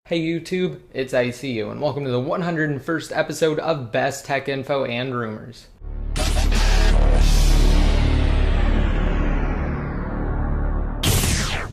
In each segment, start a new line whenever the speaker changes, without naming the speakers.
Hey YouTube, it's ICU, and welcome to the 101st episode of Best Tech Info and Rumors.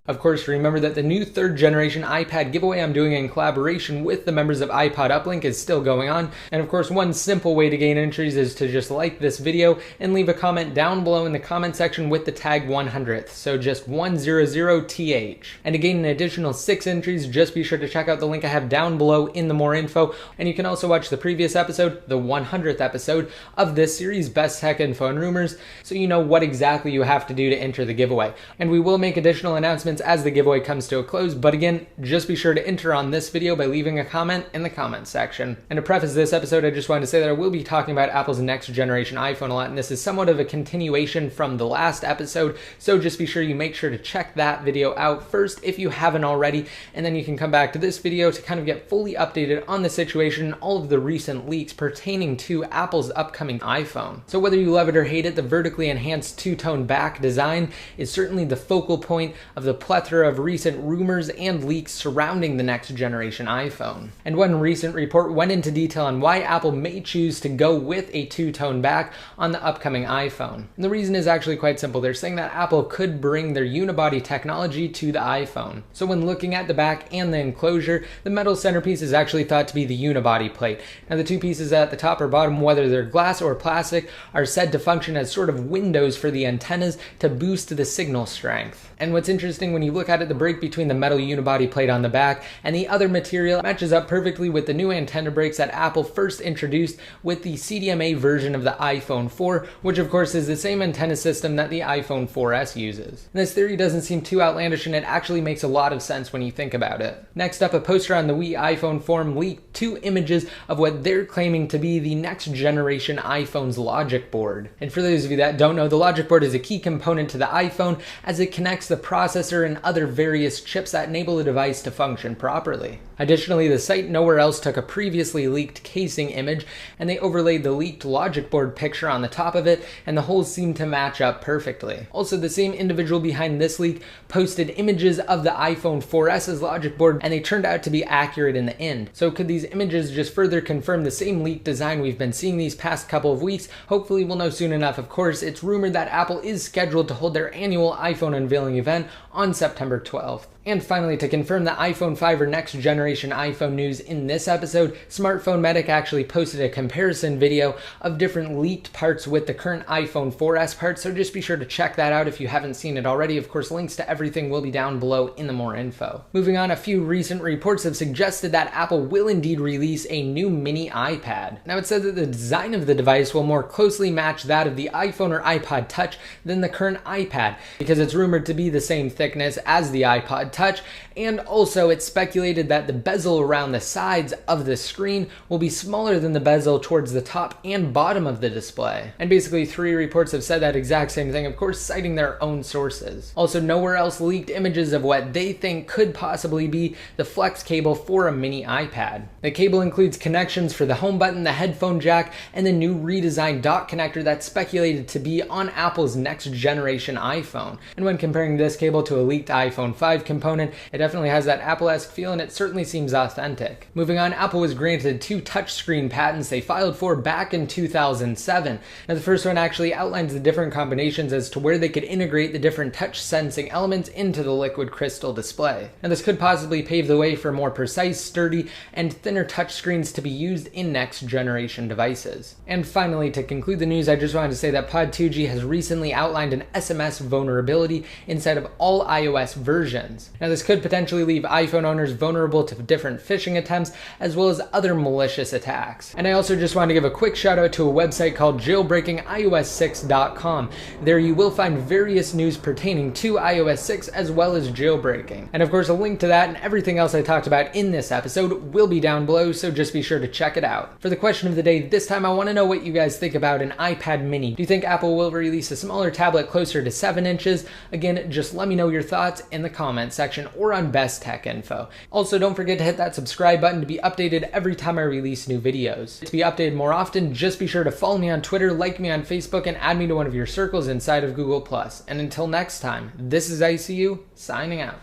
Of course, remember that the new 3rd generation iPad giveaway I'm doing in collaboration with the members of iPod Uplink is still going on. And of course, one simple way to gain entries is to just like this video and leave a comment down below in the comment section with the tag 100th. So just 100th. And to gain an additional 6 entries, just be sure to check out the link I have down below in the more info. And you can also watch the previous episode, the 100th episode of this series, Best Tech Info and Rumors, so you know what exactly you have to do to enter the giveaway. And we will make additional announcements as the giveaway comes to a close, but again, just be sure to enter on this video by leaving a comment in the comments section. And to preface this episode, I just wanted to say that I will be talking about Apple's next generation iPhone a lot, and this is somewhat of a continuation from the last episode, so just be sure you make sure to check that video out first if you haven't already, and then you can come back to this video to kind of get fully updated on the situation, all of the recent leaks pertaining to Apple's upcoming iPhone. So whether you love it or hate it, the vertically enhanced two-tone back design is certainly the focal point of the plethora of recent rumors and leaks surrounding the next generation iPhone. And one recent report went into detail on why Apple may choose to go with a two-tone back on the upcoming iPhone. And the reason is actually quite simple. They're saying that Apple could bring their unibody technology to the iPhone. So when looking at the back and the enclosure, the metal centerpiece is actually thought to be the unibody plate. Now the two pieces at the top or bottom, whether they're glass or plastic, are said to function as sort of windows for the antennas to boost the signal strength. And what's interesting when you look at it, the break between the metal unibody plate on the back and the other material matches up perfectly with the new antenna breaks that Apple first introduced with the CDMA version of the iPhone 4, which of course is the same antenna system that the iPhone 4S uses. And this theory doesn't seem too outlandish, and it actually makes a lot of sense when you think about it. Next up, a poster on the iPhone forum leaked 2 images of what they're claiming to be the next generation iPhone's logic board. And for those of you that don't know, the logic board is a key component to the iPhone as it connects the processor and other various chips that enable the device to function properly. Additionally, the site Nowhere Else took a previously leaked casing image and they overlaid the leaked logic board picture on the top of it, and the holes seem to match up perfectly. Also, the same individual behind this leak posted images of the iPhone 4S's logic board, and they turned out to be accurate in the end. So could these images just further confirm the same leaked design we've been seeing these past couple of weeks? Hopefully we'll know soon enough. Of course, it's rumored that Apple is scheduled to hold their annual iPhone unveiling event on September 12th. And finally, to confirm the iPhone 5 or next generation iPhone news in this episode, Smartphone Medic actually posted a comparison video of different leaked parts with the current iPhone 4S parts, so just be sure to check that out if you haven't seen it already. Of course, links to everything will be down below in the more info. Moving on, a few recent reports have suggested that Apple will indeed release a new mini iPad. Now, it says that the design of the device will more closely match that of the iPhone or iPod Touch than the current iPad, because it's rumored to be the same thickness as the iPod Touch, and also it's speculated that the bezel around the sides of the screen will be smaller than the bezel towards the top and bottom of the display. And basically 3 reports have said that exact same thing, of course citing their own sources. Also, Nowhere Else leaked images of what they think could possibly be the flex cable for a mini iPad. The cable includes connections for the home button, the headphone jack, and the new redesigned dock connector that's speculated to be on Apple's next generation iPhone. And when comparing this cable to a leaked iPhone 5 component, it definitely has that Apple-esque feel, and it certainly seems authentic. Moving on, Apple was granted 2 touchscreen patents they filed for back in 2007. Now, the first one actually outlines the different combinations as to where they could integrate the different touch sensing elements into the liquid crystal display. Now, this could possibly pave the way for more precise, sturdy, and thinner touchscreens to be used in next generation devices. And finally, to conclude the news, I just wanted to say that Pod 2G has recently outlined an SMS vulnerability inside of all iOS versions. Now, this could potentially leave iPhone owners vulnerable to different phishing attempts as well as other malicious attacks. And I also just wanted to give a quick shout out to a website called jailbreakingios6.com. There you will find various news pertaining to iOS 6 as well as jailbreaking. And of course, a link to that and everything else I talked about in this episode will be down below, so just be sure to check it out. For the question of the day this time, I want to know what you guys think about an iPad mini. Do you think Apple will release a smaller tablet closer to 7 inches? Again, just let me know your thoughts in the comments section or on Best Tech Info. Also, don't forget to hit that subscribe button to be updated every time I release new videos. To be updated more often, just be sure to follow me on Twitter, like me on Facebook, and add me to one of your circles inside of Google+. And until next time, this is ICU, signing out.